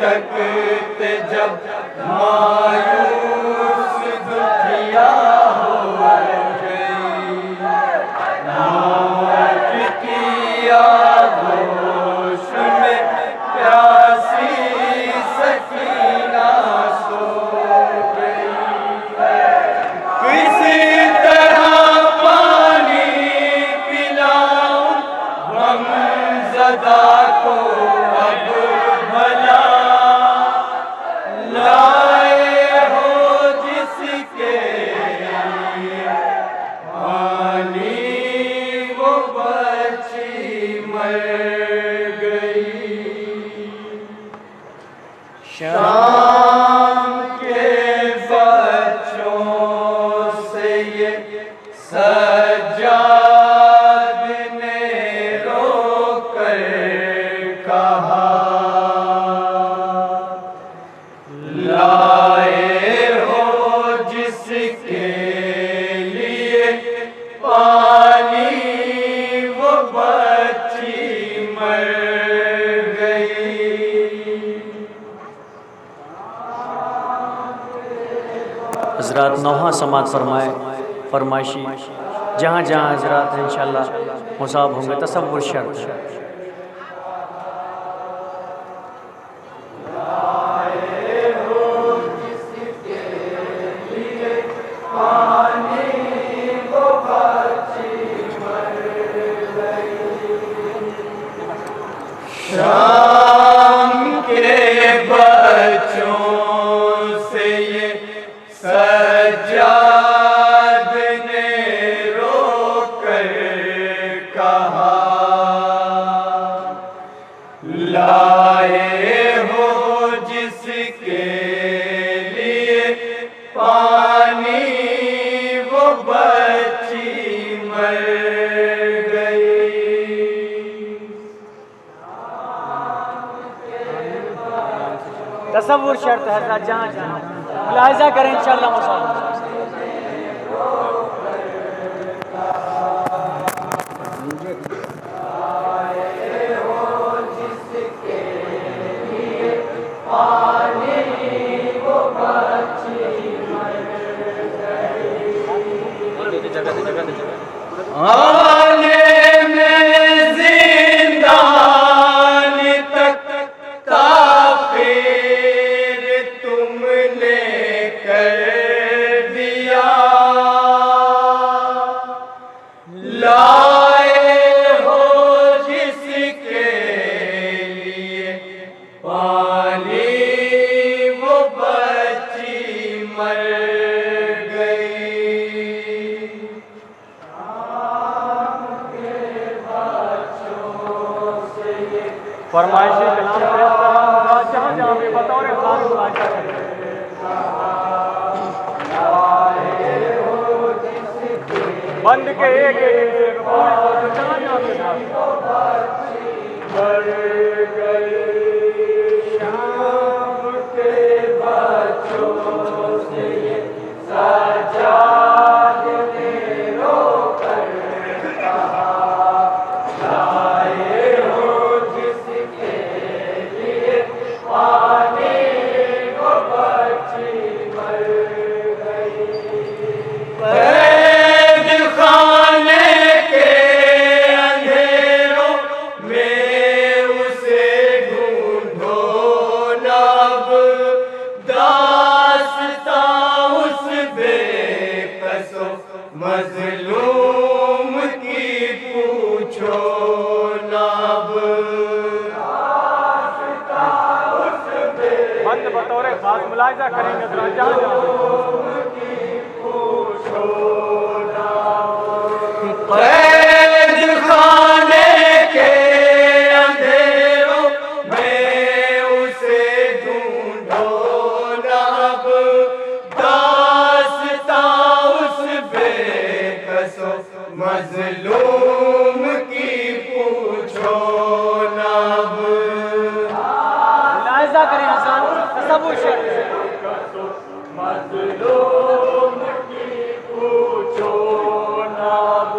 तकते जब मायूस दुखिया हो गई, मौत की आगोश में प्यासी सकीना सो गई। किसी तरह पानी पिलाऊं गमज़दा को अब भला, लाए हो जिसके लिए पानी वो बच्ची मर गई। शाम के बच्चों से ये सज्जाद ने रोकर कहा, लाए हो जिसके लिए पानी वो बच्ची मर गई। हज़रात नौहा समात फरमाइशी जहाँ जहाँ हज़रात इंशाअल्लाह मुसाब होंगे तसव्वुर शर्त है। शाम के बच्चों से ये सज्जाद ने रोकर कहा, लाए हो जिसके लिए पानी वो बच्ची मर गई। तसव्वुर शर्त है हज़रात, जहाँ जहाँ मुलाहिज़ा करें इंशाअल्लाह मुसाब। आने में जिंदान तक ताक़ीर तुमने कर दिया, लाए हो जिसके लिए पानी वो बच्ची मर गई। फरमाइशी कलाम पेश कर रहा हूँ, जहाँ जहाँ भी बतौर खास मुलाहिज़ा करें। बंद के एक एक हिस्से को पूरी कोशिश जहाँ जहाँ पे था। मर गई। शाम के बच्चों से ये सज्जाद ने रोकर कहा, लाए हो जिसके लिए पानी वो बच्ची मर गई। कैद खाने के अंधेरों में उसे ढूंढो नब, दास्तां उस बेकसो मजलूम की पूछो नब। बंद बतौर खास मुलाहिज़ा करेंगे जहाँ जहाँ कैद खाने के अंधेरों में उसे ढूंढो नब, दास्तां उस बेकसो मजलूम की पूछो नब। मुलाहिज़ा करें इंसान तसव्वुर शर्त है। मजलूम की पूछो नब।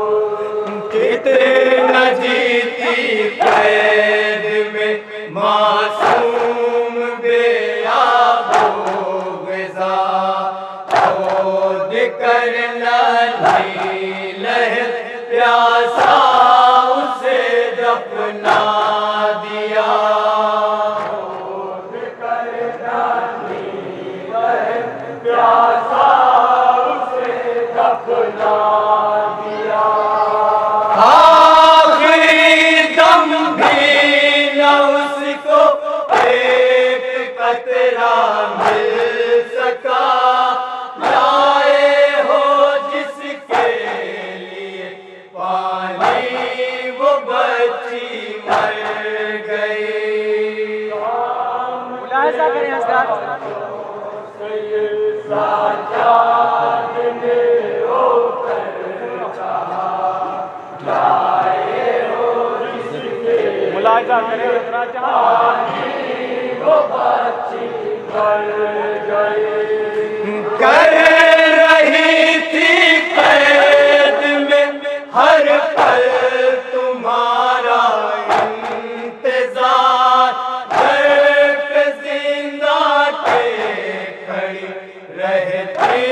कितना जीती कैद में मासूम बे कतरा मिल सका, लाए हो जिसके लिए पानी वो बच्ची मर गई। मुलाहिजा करें हज़रात। साजाद ने होकर कहा, लाए हो जिसके मुलाहिजा करें हज़रात। वो बच्ची मर गई। कर रही थी कैद में हर पल तुम्हारा इंतजार, घर पे जिंदा के खड़ी रहती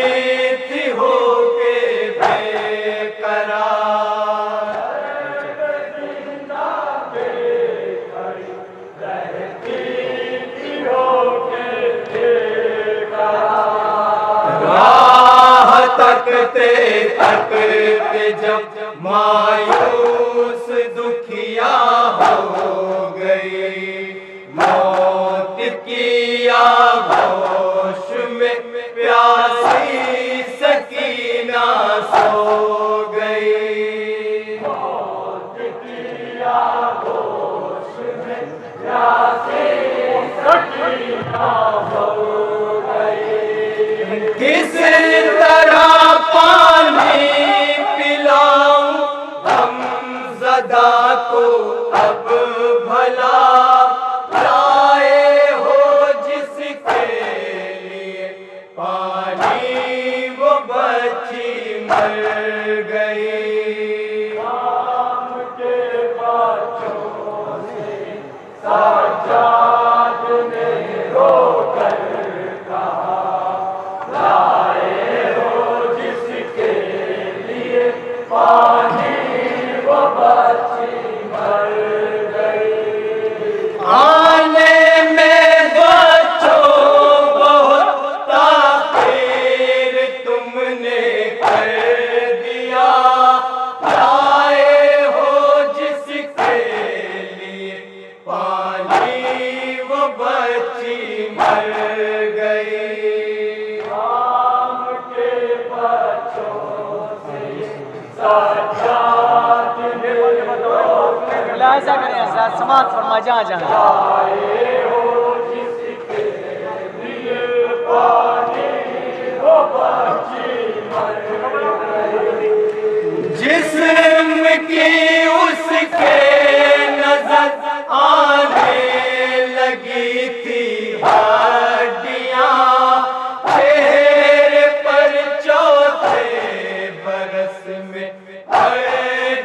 थी होके बेकरार। राह तकते तकते जब मायूस दुखिया हो गई, मौत की आगोश में प्यासी सकीना सो गई। मौत की आगोश में प्यासी सकीना हो गई। किस तरह पानी पिलाऊं गमज़दा को अब भला, लाए हो जिसके लिए पानी वो बच्ची मर गई। आम के बच्चों से साजाद ने रोकर कहा, लाए हो जिसके लिए पानी वो बच्ची मर गई। आने में बच्चों बहुत ताख़ीर तुमने कर दिया, लाए हो जिसके लिए पानी वो बच्ची मर गई। मुलाहिजा करें हज़रात। समाअत फरमाएं जहाँ जहाँ। लाए हो जिसके लिए पानी वो बच्ची मर गई। जिस्म की उसके नजर आने लगी थी हड्डियां, चेहरे पर चौथे बरस में पड़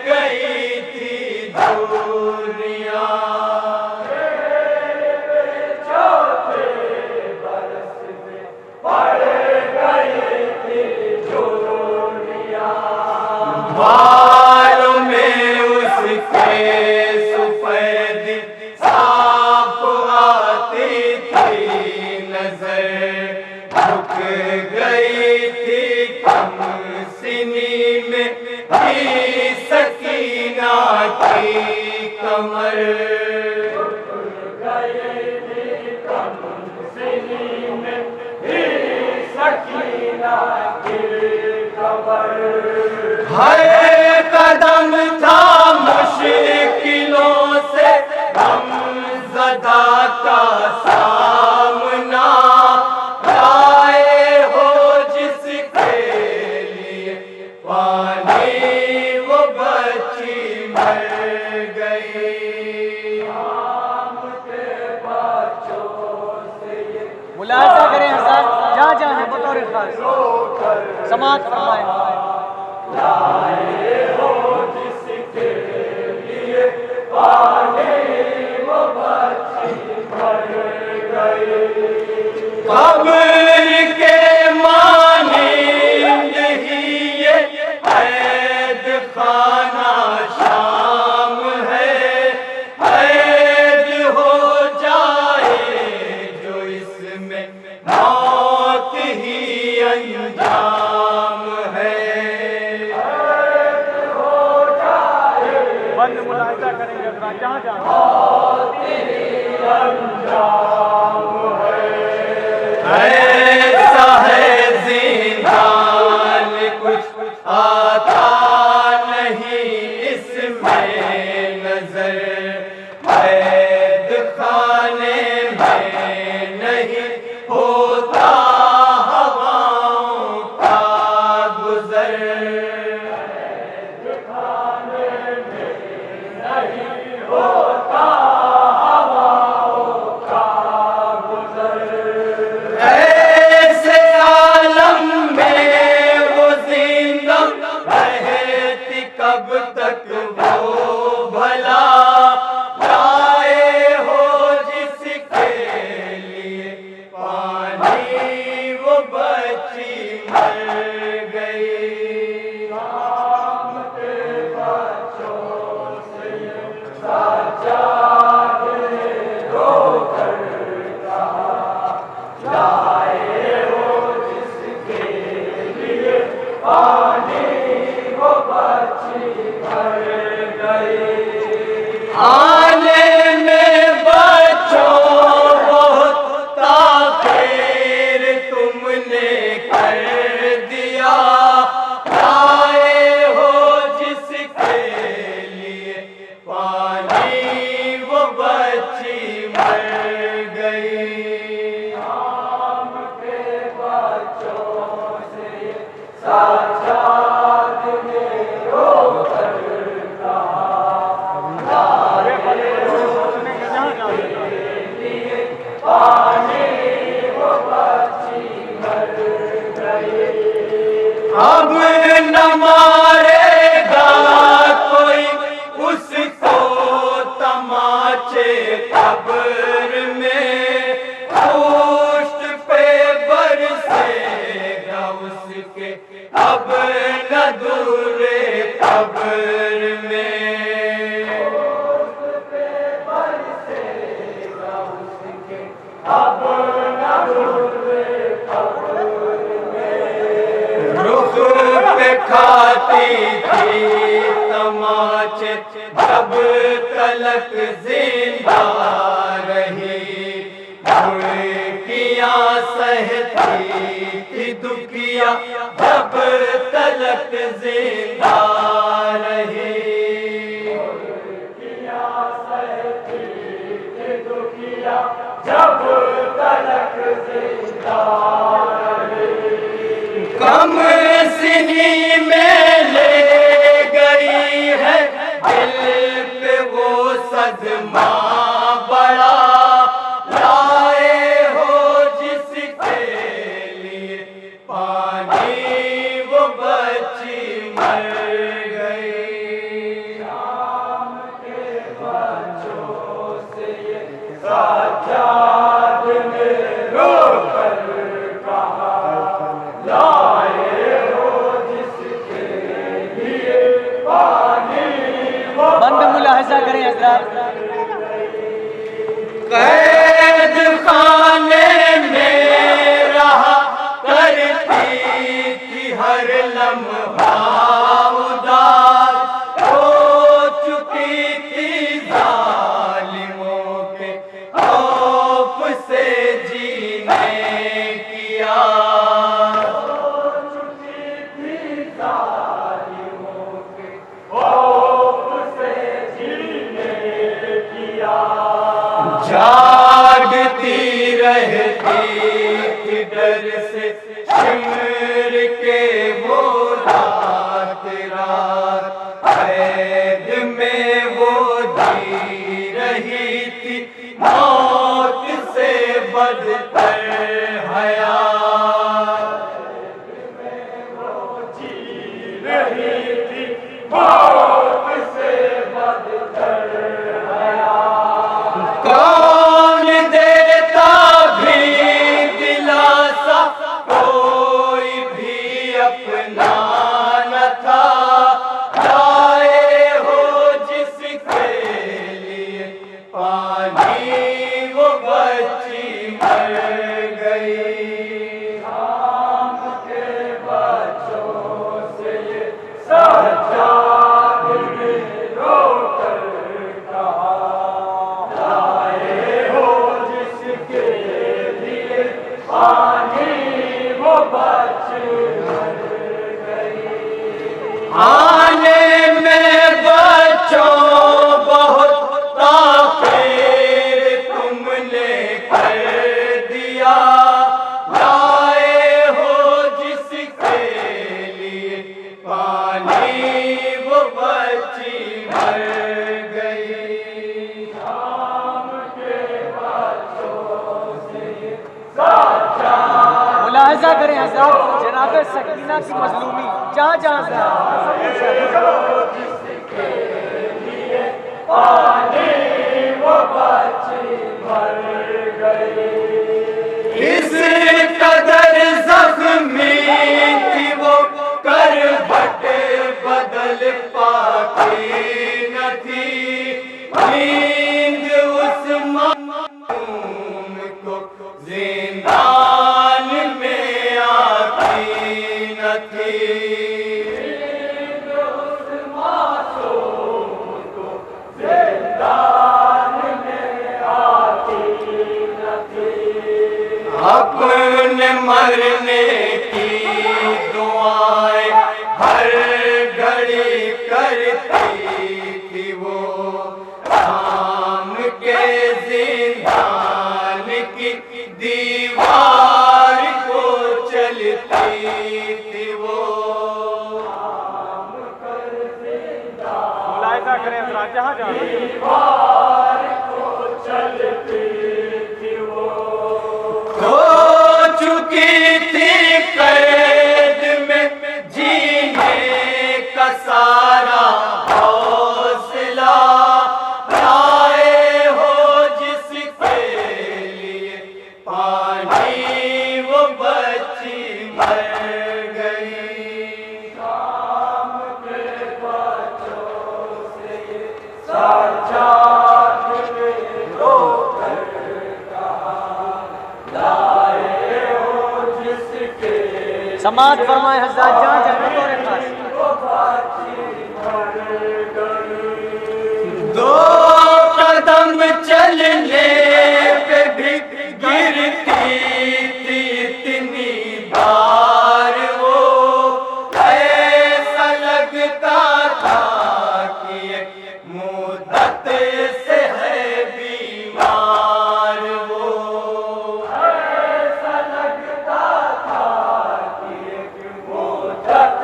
गई थी दूरियां। चौथे बरस में पड़ गई थी दूरियां। बालों में उसके सफेद साफ आती थी नजर, झुक गई थी कम सिनी में भी सकीना की कमर। झुक गई थी कम सिनी में भी सकीना की कमर। हर कदम था मुश्किलों से गमज़दा का सामना, लाए हो जिसके लिए पानी वो बच्ची मर गई। आम के बच्चों से ये मुलाहिजा करें हज़रात। जहाँ जहाँ है बतौर खास। समाअत फरमाएं। लाए हो जिसके लिए पानी वो बच्ची मर गई। कब्र के मानिंद ही ये कैद खाना शाम है, कैद हो जाए जो इसमें मौत ही अंजाम है। बंद मुलाहिजा करेंगे जहाँ जहाँ। मौत ही अंजाम है। पानी वो बच्ची मर गई। अब न मारेगा कोई उसको तमाचे कब्र में, पुष्ट पे बरसेगा उसके अब न दूरे कब्र में। अब न दूरे कब्र में। रुख पे खाती थी तमाचे जब तलक जिंदा रही, धुड़कियां सहती थी दुखिया जब तलक जिंदा रही। दुखिया जब तलक जिंदा रही। कम सिनी में ले गई है दिल पे वो सदमा बड़ा, लाए हो जिसके लिए पानी वो बच्ची मर गई। शाम के बच्चों से ये सज्जाद ने रोकर कहा, लाए हो जिसके लिए पानी वो बंद मुलाहजा करें हजरात। कैद खाने में रहा करती थी हर लम्हा उदास, हो चुकी थी जालिमों के खौफ से जीने की आस। हो चुकी थी जालिमों के खौफ से जीने की आस। जागती रहती थी डर से शिमर के वो रात रात, कैद में वो जी रही थी मौत से बदतर हयात। जी रही थी मौत से बदतर हयात। कौन देता भी दिलासा, कोई भी अपना न था, लाए हो जिसके लिए पानी वो बच्ची मर गई। शाम के बच्चों से ये सज्जाद ने रोकर कहा, लाए हो जिसके लिए पानी वो बच्ची मर गई। आने में बच्चों बहुत ताख़ीर तुमने कर दिया, लाए हो जिसके लिए पानी वो बच्ची मर गई। शाम के बच्चों से ये सज्जाद मुलाहजा करें हजरात, जनाब सकीना की मजलूमी जहाँ जहाँ जिसके लिए पानी वो बच्ची मर गई। इस कदर जख्मी थी वो करवट बदल पाती न थी, नींद उस मासूम को जिंदान में आती न थी। उस मासूम को जिंदान में आती न थी। अपने मरने की दुआएं हर घड़ी करती थी वो, शाम के जिंदान की दीवार को चलती थी वो। मुलाहिजा करें हजरात, जहाँ जहाँ दीवार को चलती थी वो। समाज फरमाए हजरत जहाँ जहाँ बतौर खास। दो कदम चलने पे भी गिरती थी इतनी बार वो, ऐसा लगता था कि एक मुद्दत से है बीमार वो, ऐसा लगता था कि एक मुद्दत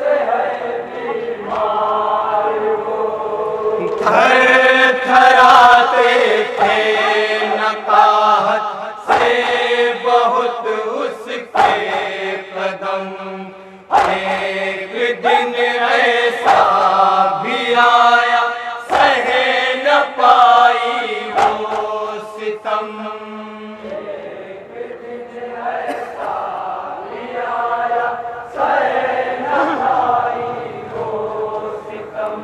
से है बीमार वो। थर थराते थे नकाहत से बहुत उसके कदम, एक दिन ऐसा भी आया सह न पाई वो सितम, एक दिन ऐसा भी आया सह न पाई वो सितम।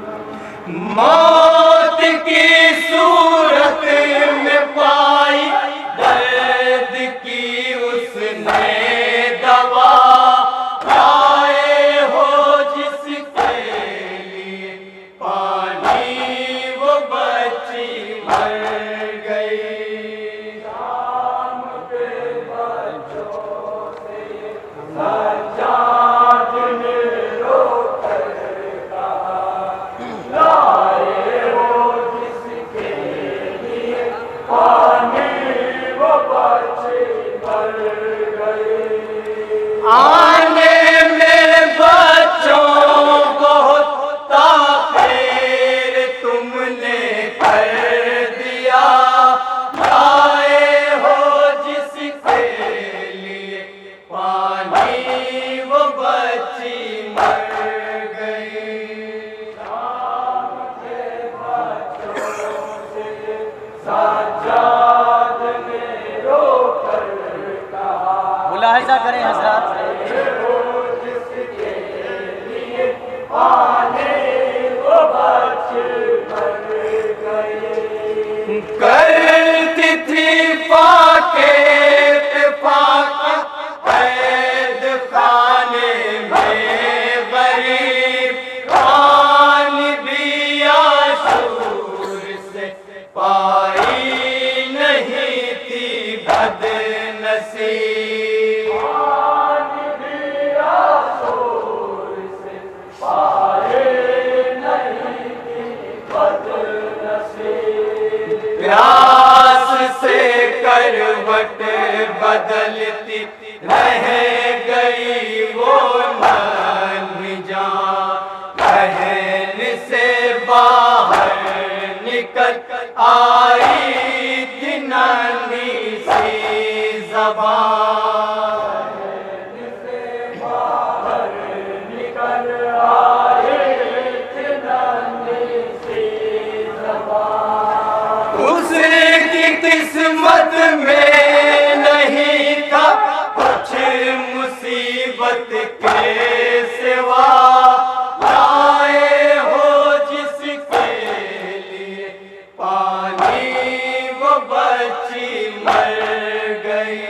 मौत की सूरत में पाई दर्द की उसने दवा, आए हो जिसके लिए पानी वो बच्ची मर गई। शाम के बच्चों से सज्जाद ने रोकर कहा, लाए हो जिसके लिए पानी वो बच्ची मर गई। आने में बच्चों बहुत ताख़ीर तुमने कर दिया, लाए हो जिसके लिए पानी वो बच्ची मर गई। शाम के बच्चों से सज्जाद ने रोकर कहा, मुलाहिजा करें हजरत, हो जिसके लिए पानी वो बच्ची मर गई। करती थी फाके पे फाका कैद खाने में गरीब, पानी भी आशूर से पाई नहीं थी बदनसीब। पानी भी आशूर से पाए नहीं थी बदनसीब। प्यास से करवट बदलती रह गई वो नन्ही जान, पहन से बाहर निकल आई थी नन्ही सी ज़बान, से बाहर निकल आए थे नन्ही सी ज़बान। उसकी किस्मत में नहीं था कुछ मुसीबत के सिवा, लाए हो जिसके लिए पानी वो बच्ची मर गई।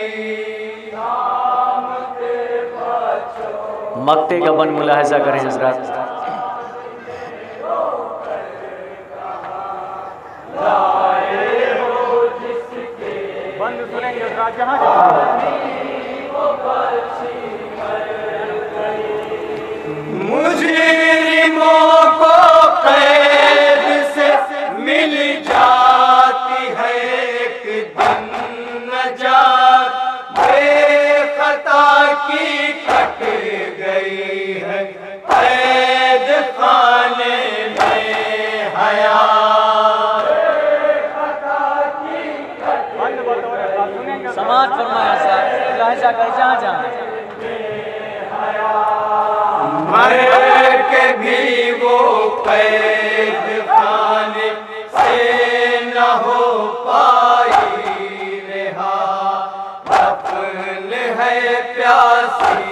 शाम के बच्चों मक्ते का बन मुलाहिजा करें हजरत, लाए हो जिसके बंद सुनेंगे हजरत जहाँ वो बच्ची मर गई। मुजरिमों को कैद से मिल जाती है एक दिन नजात, बेखता की कट गई है कैद खाने में हयात। समाज फरमाया हजरत, मुलाहिजा करें जहाँ जहाँ। मर के भी वो कैद खाने से न हो पाई रिहा, दफन है प्यासी